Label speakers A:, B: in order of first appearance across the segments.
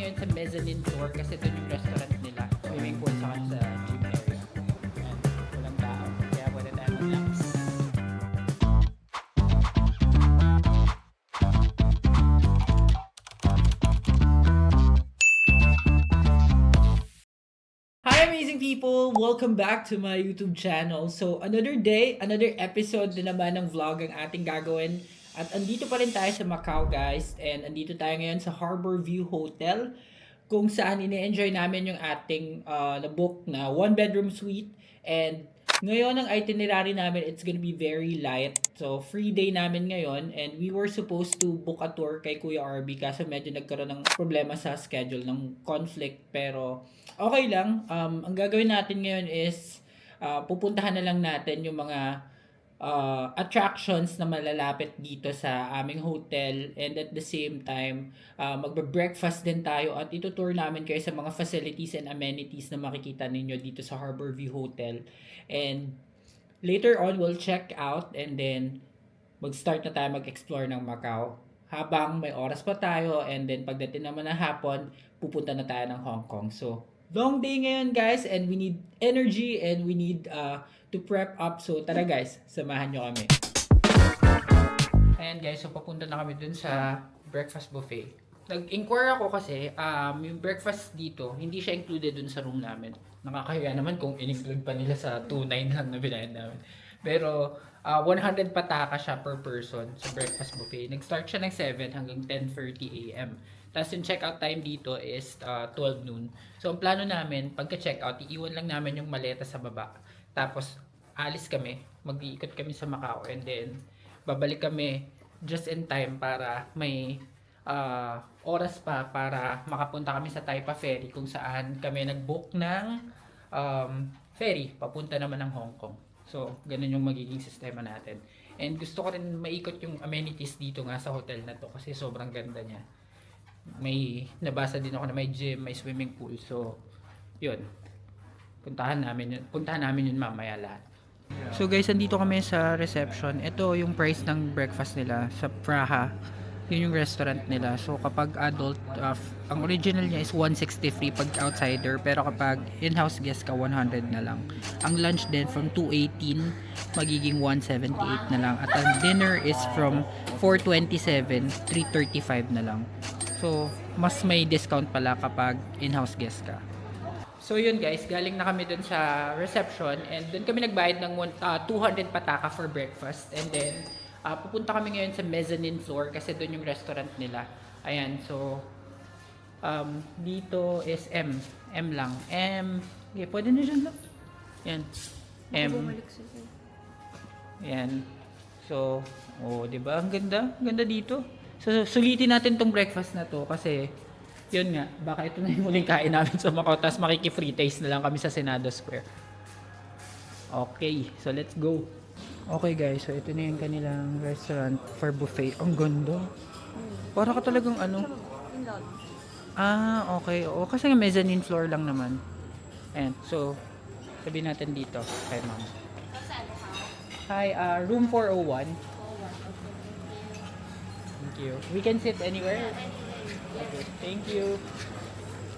A: ngayon sa mezzanine floor kasi ito yung restaurant nila. Swimming pool sa gym area. Ayan, walang tao. Kaya pwede tayo mag-relax. Hi amazing people! Welcome back to my YouTube channel. So another day, another episode na naman ng vlog ang ating gagawin. At andito pa rin tayo sa Macau guys. And andito tayo ngayon sa Harbor View Hotel. Kung saan ine-enjoy namin yung ating na-book na one bedroom suite. And ngayon ang itinerary namin, it's gonna be very light. So free day namin ngayon. And we were supposed to book a tour kay Kuya RB. Kaso medyo nagkaroon ng problema sa schedule ng conflict. Pero okay lang. Ang gagawin natin ngayon is pupuntahan na lang natin yung mga attractions na malalapit dito sa aming hotel, and at the same time magbe-breakfast din tayo at itutour namin kayo sa mga facilities and amenities na makikita ninyo dito sa Harbor View Hotel. And later on we'll check out and then mag-start na tayo mag-explore ng Macau habang may oras pa tayo, and then pagdating naman ng hapon pupunta na tayo ng Hong Kong. So long day ngayon guys, and we need energy and we need to prep up. So tara guys, samahan nyo kami. Ayan guys, so papunta na kami dun sa breakfast buffet. Nag-inquire ako kasi yung breakfast dito, hindi siya included dun sa room namin. Nakakahiya naman kung in-include pa nila sa 2.9 lang na binayad namin. Pero 100 pataka siya per person sa breakfast buffet. Nag-start siya ng 7 hanggang 10:30 AM. Tapos yung check-out time dito is 12 noon. So ang plano namin, pagka-check-out, iiwan lang namin yung maleta sa baba. Tapos alis kami, mag-iikot kami sa Macau, and then babalik kami just in time para may oras pa para makapunta kami sa Taipa Ferry kung saan kami nag-book ng ferry papunta naman ng Hong Kong. So ganun yung magiging sistema natin. And gusto ko rin maikot yung amenities dito nga sa hotel na to kasi sobrang ganda niya. May nabasa din ako na may gym, may swimming pool. So yun, puntahan namin yun mamaya lahat. So guys, andito kami sa reception. Ito yung price ng breakfast nila sa Praha. Yun yung restaurant nila. So kapag adult, ang original niya is 163 pag outsider, pero kapag in-house guest ka 100 na lang. Ang lunch din from 218 magiging 178 na lang, at ang dinner is from 427 335 na lang. So mas may discount pala kapag in-house guest ka. So yun guys, galing na kami dun sa reception, and dun kami nagbayad ng 200 pataka for breakfast, and then pupunta kami ngayon sa mezzanine floor kasi dun yung restaurant nila. Ayan, so dito is M lang. Okay, pwede na dyan lang. Yan, M. Yan. So, diba? Ang ganda dito. So sulitin natin tong breakfast na to kasi yun nga, baka ito na yung muling kain namin sa Macau, tapos makiki-free taste na lang kami sa Senado Square. Okay, so let's go. Okay guys, so ito na yung kanilang restaurant for buffet. Ang ganda. Para ka talagang ano. Okay. O, kasi nga mezzanine floor lang naman. Ayan, so sabihin natin dito kay ma'am. Hi, room 401. Thank you. We can sit anywhere. Okay, thank you.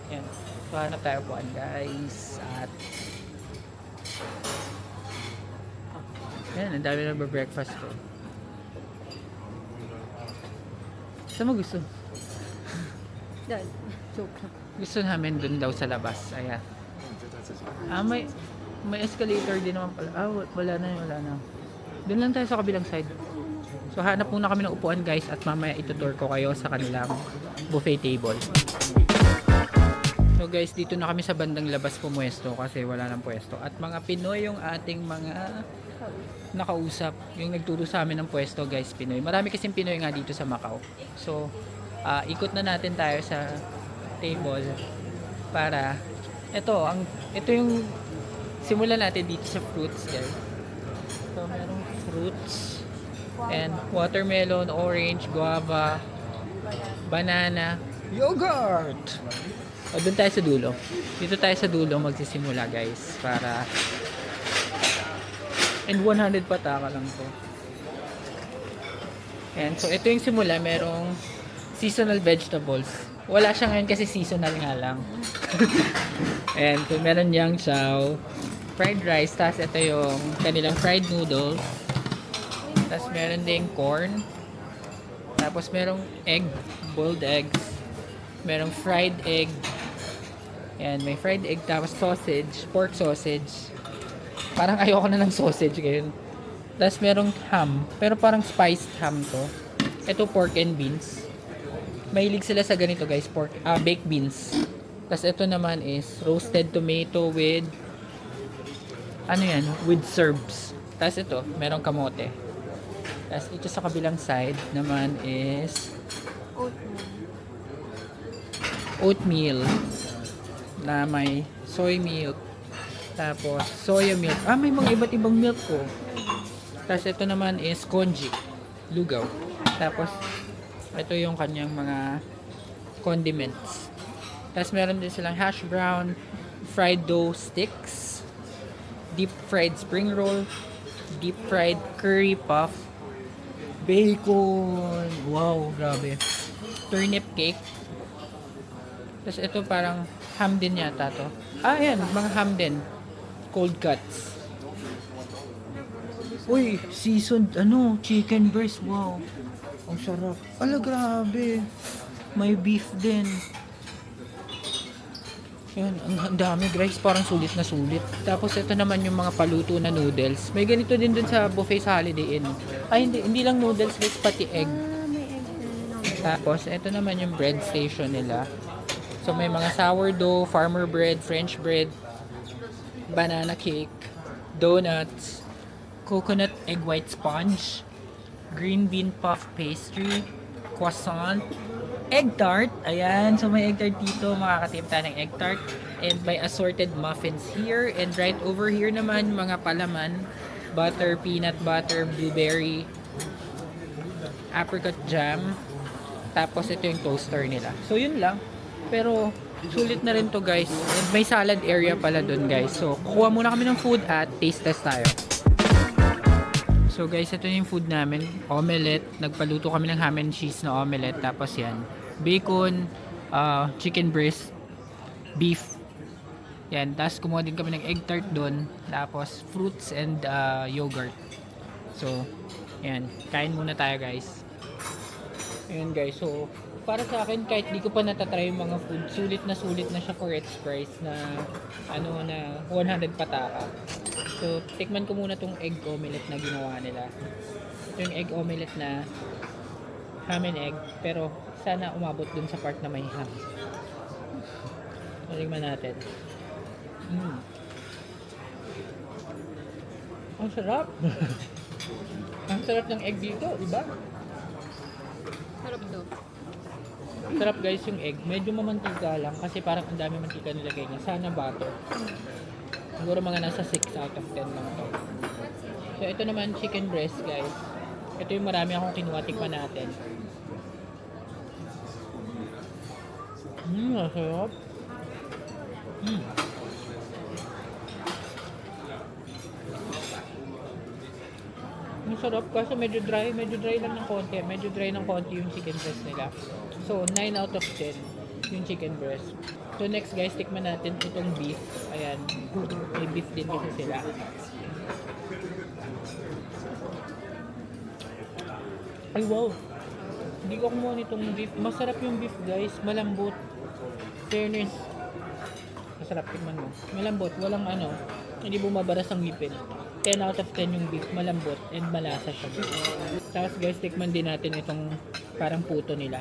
A: Yan. So, hanap tayo po guys. At yan, ang dami na breakfast ko. Saan mo gusto?
B: Joke lang.
A: Gusto namin dun daw sa labas. Ayan. May escalator din naman pala. Wala na. Dun lang tayo sa kabilang side. So hanap muna kami ng upuan guys, at mamaya itutour ko kayo sa kanilang buffet table. So guys, dito na kami sa bandang labas pumuesto kasi wala nang pwesto. At mga Pinoy yung ating mga nakausap. Yung nagturo sa amin ng pwesto guys, Pinoy. Marami kasing Pinoy nga dito sa Macau. So ikot na natin tayo sa table para ito yung simulan natin dito sa fruits guys. So merong fruits and watermelon, orange, guava, banana, yogurt. Doon tayo sa dulo. Dito tayo sa dulo magsisimula guys para, and 100 pataka lang to. And so ito yung simula, merong seasonal vegetables. Wala siya ngayon kasi seasonal nga lang. And so, meron yang chow, fried rice, tapos ito yung kanilang fried noodles. Tapos meron ding corn. Tapos merong egg, boiled eggs. Merong fried egg. Yan, may fried egg, tapos sausage, pork sausage. Parang ayoko na ng sausage ngayon. Tapos merong ham, pero parang spiced ham to. Ito pork and beans. Mahilig sila sa ganito guys, baked beans. Tapos ito naman is roasted tomato with ano yan, with herbs. Tapos ito, merong kamote. Tapos ito sa kabilang side naman is oatmeal na may soy milk. Tapos soya milk. May mga iba't ibang milk po. Tapos ito naman is congee, lugaw. Tapos ito yung kanyang mga condiments. Tapos meron din silang hash brown, fried dough sticks, deep fried spring roll, deep fried curry puff, bacon, wow, grabe, turnip cake. Tapos ito parang ham din yata to. Ayan, mga ham din, cold cuts. Uy, seasoned chicken breast, wow, ang sarap. Grabe, may beef din. Yan, ang dami guys, parang sulit na sulit. Tapos ito naman yung mga paluto na noodles. May ganito din dun sa buffet sa Holiday Inn. Hindi lang noodles guys, pati egg.
B: May egg din.
A: Tapos ito naman yung bread station nila. So may mga sourdough, farmer bread, French bread, banana cake, donuts, coconut egg white sponge, green bean puff pastry, croissant, egg tart. Ayan, so may egg tart dito. Makakatip tayo ng egg tart. And may assorted muffins here. And right over here naman, mga palaman. Butter, peanut butter, blueberry, apricot jam. Tapos ito yung toaster nila. So yun lang. Pero sulit na rin to guys. And may salad area pala dun guys. So kukuha muna kami ng food at taste test tayo. So guys, ito yung food namin. Omelette. Nagpaluto kami ng ham and cheese na omelette. Tapos yan. Bacon, chicken breast, beef. Yan. Tapos kumuha din kami ng egg tart doon. Tapos fruits and yogurt. So, yan. Kain muna tayo guys. Ayan guys. So, para sa akin, kahit di ko pa natatry yung mga food, sulit na siya for its price na na 100 pataka. So, tikman ko muna tong egg omelette na ginawa nila. Ito yung egg omelette na ham and egg, pero sana umabot dun sa part na may ham. So, tikman natin. Ang sarap! Ang sarap ng egg dito, iba?
B: Sarap to.
A: Sarap guys yung egg. Medyo mamantika lang kasi parang ang dami mantika nilagay niya. Sana butter. Siguro mga nasa 6 out of 10 lang to. So ito naman chicken breast guys. Ito yung marami akong kinuha. Tikman natin. Masarap. Masarap kasi medyo dry lang ng konti. Medyo dry ng konti yung chicken breast nila. So 9 out of 10 yung chicken breast. So next guys, tikman natin itong beef. Ayan, may beef din kasi sila. Ay wow, hindi ko kumuha nitong beef. Masarap yung beef guys, malambot. Fairness, masarap, tikman mo. Malambot, walang hindi bumabaras ang ngipin. 10 out of 10 yung beef, malambot and malasa siya. Tapos guys, tikman din natin itong parang puto nila.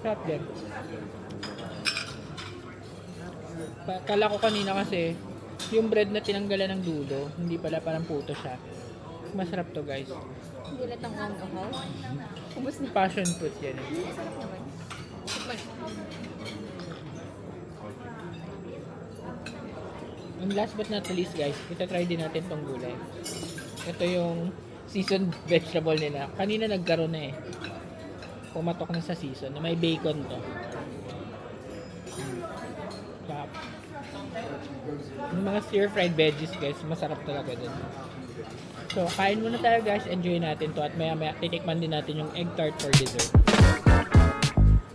A: Sarap din. Kala ko kanina kasi yung bread na tinanggalan ng dulo, hindi pala parang puto siya. Masarap to guys.
B: Hindi lahat ng alcohol. Ubus na.
A: Passion fruit yan eh.
B: Sarap naman. Tikman.
A: And last but not the least guys, ito-try din natin tong gulay. Ito yung seasoned vegetable nila. Kanina nagkaroon na eh. Pumatok na sa season na may bacon to. Sarap. Yung mga stir fried veggies guys, masarap talaga din. So, kain muna tayo guys. Enjoy natin to. At maya titikman din natin yung egg tart for dessert.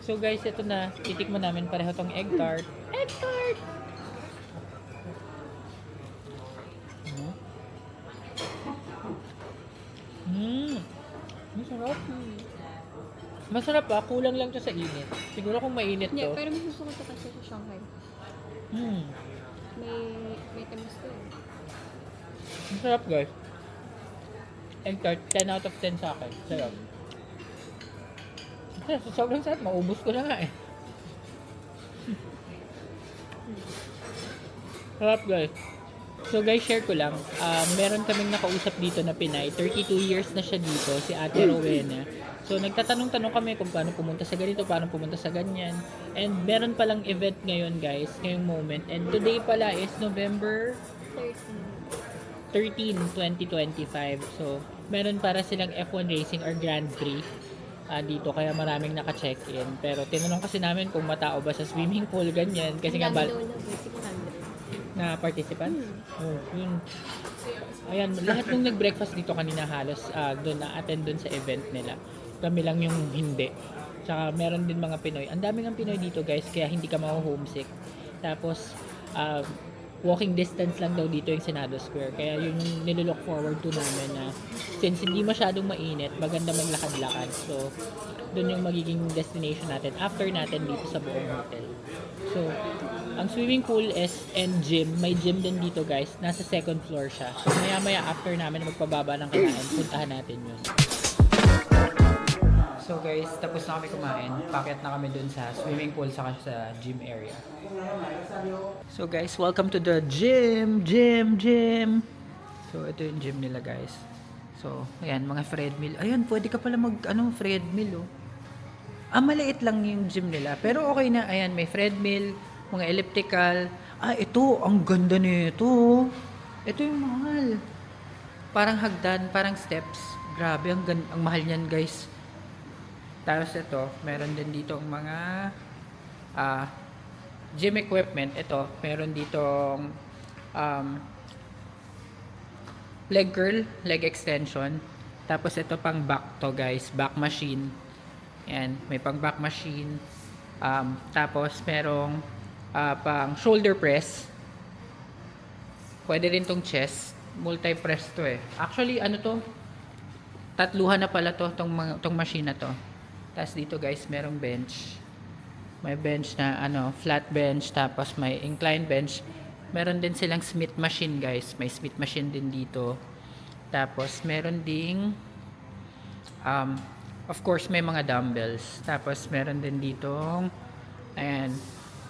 A: So guys, ito na. Titikman namin pareho tong egg tart. Egg tart! Masarap. Masarap pa. Kulang lang to sa init. Siguro kung mainit
B: Hindi,
A: to.
B: pero mas gusto ko ito kasi sa Shanghai.
A: Hmm.
B: May tamis to eh.
A: Masarap guys. Egg tart, 10 out of 10 sa akin. Sarap. Sobrang sarap. Maubos ko na nga eh. Sarap guys. So guys, share ko lang. Meron kaming nakausap dito na Pinay. 32 years na siya dito, si Ate Rowena. So nagtatanong-tanong kami kung paano pumunta sa ganito, paano pumunta sa ganyan. And meron palang event ngayon guys, ngayong moment. And today pala is November 13, 2025. So meron para silang F1 Racing or Grand Prix dito, kaya maraming naka-check-in. Pero tinanong kasi namin kung matao ba sa swimming pool, ganyan. Kasi nga na participants. Oh, yun. Ayan, lahat nung nag-breakfast dito kanina halos doon na-attend doon sa event nila. Kami lang yung hindi. Tsaka meron din mga Pinoy. Ang daming ang Pinoy dito guys, kaya hindi ka ma-homesick. Tapos, walking distance lang daw dito yung Senado Square. Kaya yun yung nililook forward to namin na since hindi masyadong mainit, maganda maglakad-lakad. So, doon yung magiging destination natin after natin dito sa buong hotel. So, ang swimming pool and gym, may gym din dito guys. Nasa second floor siya. So, maya-maya after namin magpababa ng kinain, puntahan natin yun. So guys, tapos na kami kumain. Pakyat na kami dun sa swimming pool saka sa gym area. So guys, welcome to the gym. So ito yung gym nila guys. So, ayan, mga treadmill. Ayan, pwede ka pala treadmill oh. Maliit lang yung gym nila. Pero okay na, ayan, may treadmill, mga elliptical. Ito, ang ganda nito. Ito yung mahal. Parang hagdan, parang steps. Grabe, ang mahal niyan guys. Tapos ito, meron din dito ang mga gym equipment. Ito, meron ditong leg curl, leg extension. Tapos ito pang back to guys, back machine. Ayan, may pang back machine. Tapos merong pang shoulder press. Pwede rin tong chest, multi-press to eh. Actually, ano to? Tatluhan na pala to, tong machine na to. Tapos dito guys, merong bench. May bench na flat bench, tapos may incline bench. Meron din silang Smith machine guys. May Smith machine din dito. Tapos meron ding of course may mga dumbbells. Tapos meron din dito ayan,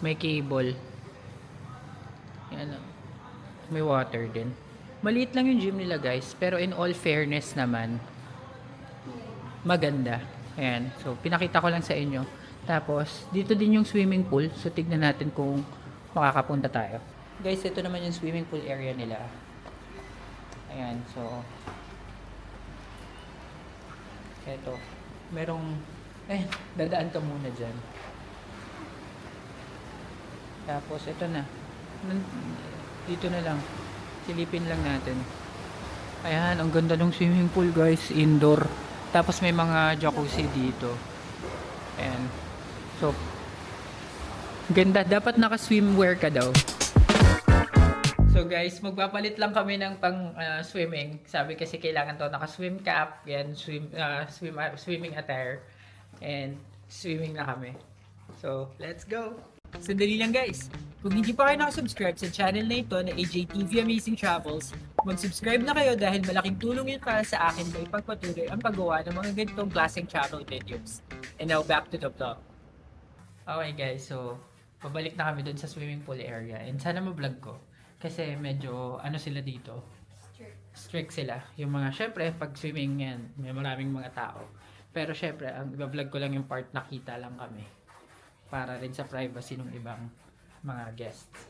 A: may cable. Ayan, may water din. Maliit lang yung gym nila guys, pero in all fairness naman, maganda. Ayan, so pinakita ko lang sa inyo. Tapos dito din yung swimming pool. So tignan natin kung makakapunta tayo. Guys, ito naman yung swimming pool area nila. Ayan, so eto, merong dadaan ka muna dyan. Tapos ito na, dito na lang, silipin lang natin. Ayan, ang ganda ng swimming pool guys, indoor. Tapos may mga jacuzzi dito. Ayan, so ganda, dapat naka swimwear ka daw. So guys, magpapalit lang kami ng pang swimming. Sabi kasi kailangan to naka-swim cap, yan, swimming attire, and swimming na kami. So, let's go! Sandali lang guys. Kung hindi pa kayo nakasubscribe sa channel na ito na AJTV Amazing Travels, mag-subscribe na kayo dahil malaking tulong yun para sa akin na ipagpatuloy ang paggawa ng mga ganitong klaseng travel videos. And now, back to the vlog. Okay guys, so pabalik na kami dun sa swimming pool area. And sana ma-vlog ko. Kasi medyo, sila dito? Strict sila. Yung mga, syempre, pag swimming yan, may maraming mga tao. Pero syempre, ang i-vlog ko lang yung part nakita lang kami. Para rin sa privacy ng ibang mga guests.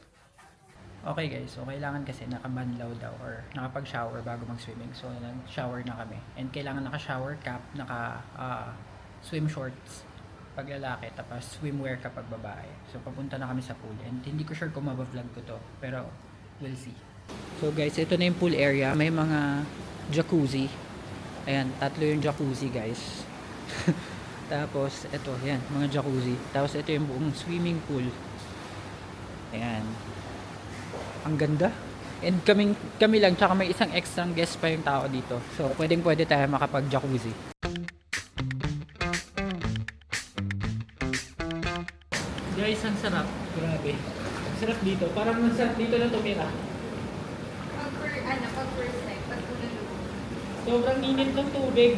A: Okay guys, so kailangan kasi nakabanlaw daw or nakapag-shower bago mag-swimming. So, nag-shower na kami. And kailangan naka-shower cap, naka-swim shorts pag lalaki, tapos swimwear kapag babae. So, papunta na kami sa pool. And hindi ko sure kung mabavlog ko to. Pero, we'll see. So guys, ito na yung pool area. May mga jacuzzi. Ayan, tatlo yung jacuzzi guys. Tapos, ito, yan, mga jacuzzi. Tapos, ito yung buong swimming pool. Ayan. Ang ganda. And kami lang, tsaka may isang extra guest pa yung tao dito. So, pwede tayo makapag-jacuzzi. Guys, ang sarap. Grabe. Ang sarap dito. Parang ang sarap dito na tumira.
B: Pag first time, pag unang loob.
A: Sobrang init ng tubig.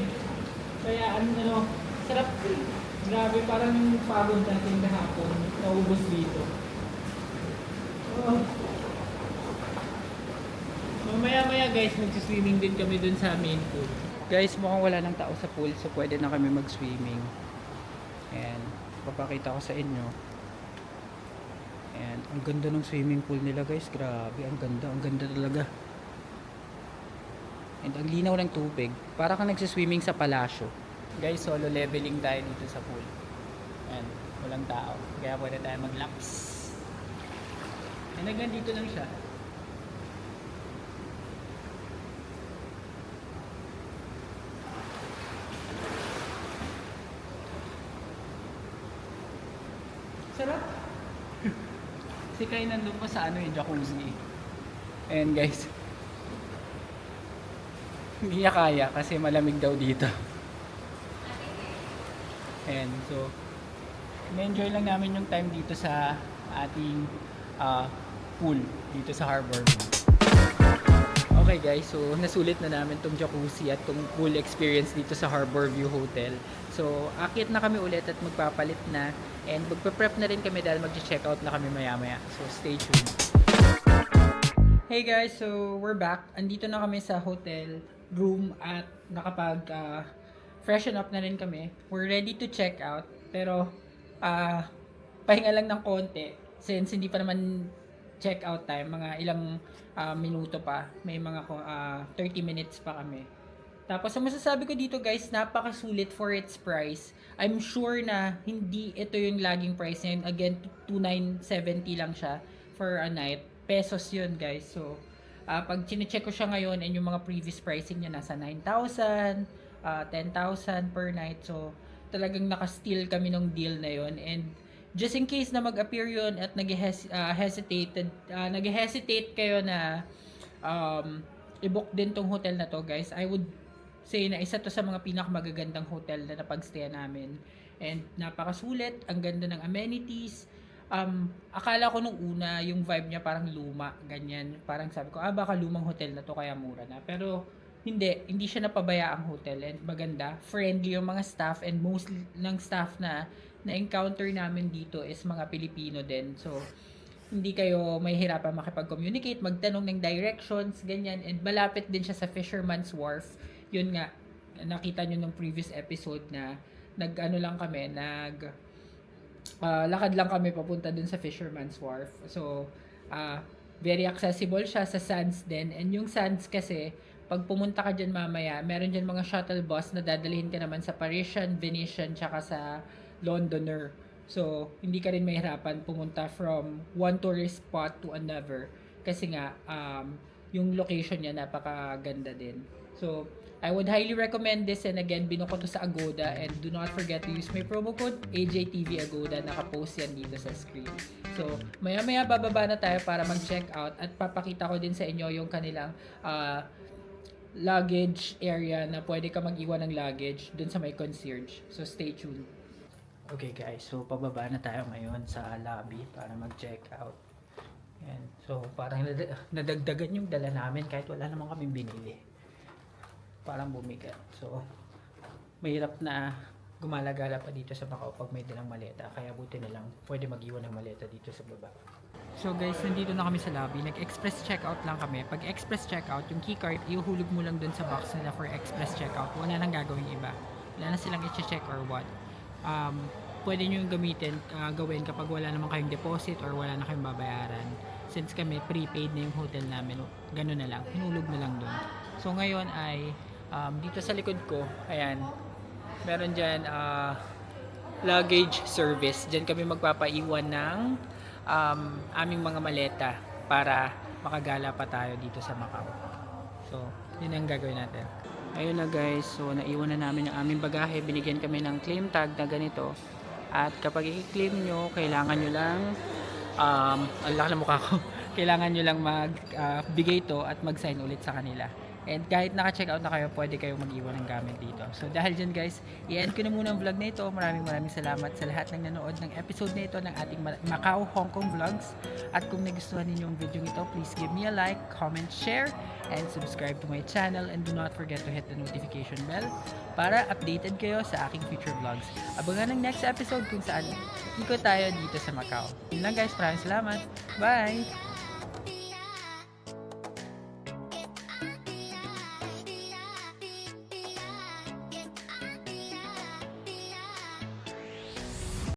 A: Kaya sarap. Grabe, parang yung pagod natin kahapon. Naubos dito. Oh. Mamaya guys, magsiswimming din kami dun sa main pool. Guys, mukhang wala nang tao sa pool, so pwede na kami mag-swimming. Ayan, papakita ko sa inyo. Ayan, ang ganda ng swimming pool nila guys. Grabe, ang ganda talaga. And ang linaw ng tubig. Para kang nagsiswimming sa palasyo. Guys, solo leveling tayo dito sa pool. Ayan, walang tao. Kaya pwede tayo mag-laps. And hanggang dito lang siya. Sarap. Si Kai nandun pa sa yung jacuzzi. Ayan guys. Hindi niya kaya kasi malamig daw dito. Ayan, so na-enjoy lang namin yung time dito sa ating pool dito sa harbor. Okay guys, so nasulit na namin tong jacuzzi at tong pool experience dito sa Harbor View Hotel. So akit na kami ulit at magpapalit na and magpe-prep na rin kami dahil mag-check out na kami maya-maya. So stay tuned. Hey guys, so we're back. Andito na kami sa hotel room at nakapag freshen up na rin kami. We're ready to check out pero pahinga lang ng konti since hindi pa naman check out time, mga ilang minuto pa, may mga 30 minutes pa kami. Tapos ang masasabi ko dito guys, napakasulit for its price. I'm sure na hindi ito yung laging price niya. Again, 2,970 lang siya for a night. Pesos yun guys. So pag chine-check ko siya ngayon and yung mga previous pricing niya nasa 9,000, 10,000 per night. So talagang naka-steal kami ng deal na yun. And just in case na mag-appear yun at nag-hesitate kayo na i-book din tong hotel na to guys, I would say na isa to sa mga pinakamagagandang hotel na napag-stay namin. And napakasulit, ang ganda ng amenities. Akala ko nung una yung vibe niya parang luma, ganyan. Parang sabi ko, baka lumang hotel na to kaya mura na. Pero hindi siya napabayaang hotel and maganda. Friendly yung mga staff and most ng staff na encounter namin dito is mga Pilipino din. So, hindi kayo mahihirapan makipag-communicate, magtanong ng directions, ganyan. And malapit din siya sa Fisherman's Wharf. Yun nga, nakita nyo nung previous episode na lakad lang kami papunta dun sa Fisherman's Wharf. So, very accessible siya sa Sands din. And yung Sands kasi, pag pumunta ka dyan mamaya, meron dyan mga shuttle bus na dadalhin ka naman sa Parisian, Venetian, tsaka sa Londoner. So, hindi ka rin mahirapan pumunta from one tourist spot to another. Kasi nga, yung location niya napakaganda din. So, I would highly recommend this, and again, binuko to sa Agoda, and do not forget to use my promo code AJTV Agoda. Nakapost yan dito sa screen. So, maya-maya bababa na tayo para mag-check out at papakita ko din sa inyo yung kanilang luggage area na pwede ka mag-iwan ng luggage dun sa may concierge. So, stay tuned. Okay guys, so pababa na tayo ngayon sa lobby para mag-check out. Yan. So, parang nadagdagan yung dala namin kahit wala naman kami binili. Parang bumigat. So, mahirap na gumala-gala pa dito sa Macau pag may dalang maleta. Kaya buti na lang pwede mag-iwan ng maleta dito sa baba. So guys, nandito na kami sa lobby. Nag-express checkout lang kami. Pag express checkout, yung keycard, ihuhulog mo lang dun sa box nila for express checkout. Wala nang gagawin iba. Wala na silang i-check or what. Pwede nyo yung gawin kapag wala naman kayong deposit or wala na kayong babayaran. Since kami prepaid na yung hotel namin, gano'n na lang, hinulog na lang doon. So ngayon ay dito sa likod ko, ayan, meron dyan luggage service. Dyan kami magpapaiwan ng aming mga maleta para makagala pa tayo dito sa Macau. So, yun ang gagawin natin. Ayun na guys, so naiwan na namin ang aming bagahe. Binigyan kami ng claim tag na ganito. At kapag i-claim nyo, kailangan nyo lang, ang laki ng mukha ko. Kailangan nyo lang magbigay to at mag-sign ulit sa kanila. And kahit naka-check out na kayo, pwede kayong mag-iwan ng gamit dito. So dahil dyan guys, i-end ko na muna ang vlog na ito. Maraming salamat sa lahat ng nanood ng episode na ito ng ating Macau Hong Kong Vlogs. At kung nagustuhan ninyo ang video ito, please give me a like, comment, share, and subscribe to my channel. And do not forget to hit the notification bell para updated kayo sa aking future vlogs. Abangan ang next episode kung saan ikot tayo dito sa Macau. Yun lang guys, maraming salamat. Bye!